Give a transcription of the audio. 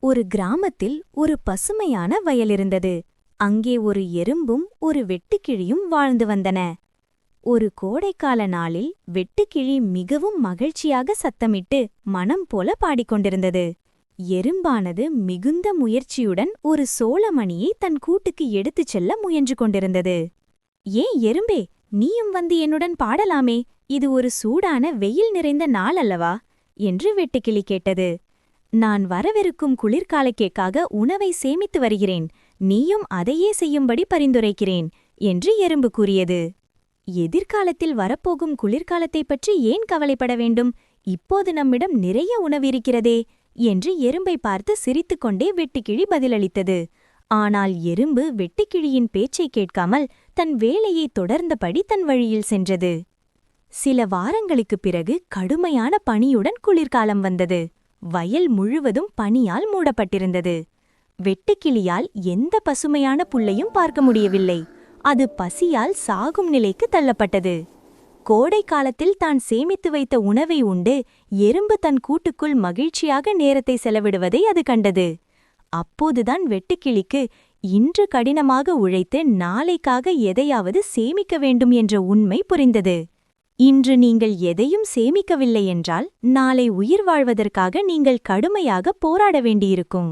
ஒரு கிராமத்தில் ஒரு பசுமையான வயல் இருந்தது. அங்கே ஒரு எறும்பும் ஒரு வெட்டுக்கிளியும் வாழ்ந்து வந்தன. ஒரு கோடைக்கால நாளில் வெட்டுக்கிளி மிகவும் மகிழ்ச்சியாக சத்தமிட்டு மனம் போல பாடிக்கொண்டிருந்தது. எறும்பானது மிகுந்த முயற்சியுடன் ஒரு சோளமணியை தன் கூட்டுக்கு எடுத்துச் செல்ல முயன்று கொண்டிருந்தது. ஏன் எறும்பே, நீயும் வந்து என்னுடன் பாடலாமே, இது ஒரு சூடான வெயில் நிறைந்த நாள் அல்லவா என்று வெட்டுக்கிளி கேட்டது. நான் வரவிருக்கும் குளிர்காலக்கேக்காக உணவை சேமித்து வருகிறேன், நீயும் அதையே செய்யும்படி பரிந்துரைக்கிறேன் என்று எறும்பு கூறியது. எதிர்காலத்தில் வரப்போகும் குளிர்காலத்தைப் பற்றி ஏன் கவலைப்பட வேண்டும், இப்போது நம்மிடம் நிறைய உணவு இருக்கிறதே என்று எறும்பை பார்த்து சிரித்துக்கொண்டே வெட்டுக்கிளி பதிலளித்தது. ஆனால் எறும்பு வெட்டுக்கிளியின் பேச்சை கேட்காமல் தன் வேலையை தொடர்ந்தபடி தன் வழியில் சென்றது. சில வாரங்களுக்குப் பிறகு கடுமையான பனியுடன் குளிர்காலம் வந்தது. வயல் முழுவதும் பனியால் மூடப்பட்டிருந்தது. வெட்டுக்கிளியால் எந்த பசுமையான புல்லையும் பார்க்க முடியவில்லை. அது பசியால் சாகும் நிலைக்கு தள்ளப்பட்டது. கோடை காலத்தில் தான் சேமித்து வைத்த உணவை உண்டு எறும்பு தன் கூட்டுக்குள் மகிழ்ச்சியாக நேரத்தை செலவிடுவதை அது கண்டது. அப்போதுதான் வெட்டுக்கிளிக்கு இன்று கடினமாக உழைத்து நாளைக்காக எதையாவது சேமிக்க வேண்டும் என்ற உண்மை புரிந்தது. இன்று நீங்கள் எதையும் சேமிக்கவில்லை என்றால் நாளை உயிர் வாழ்வதற்காக நீங்கள் கடுமையாக போராட வேண்டியிருக்கும்.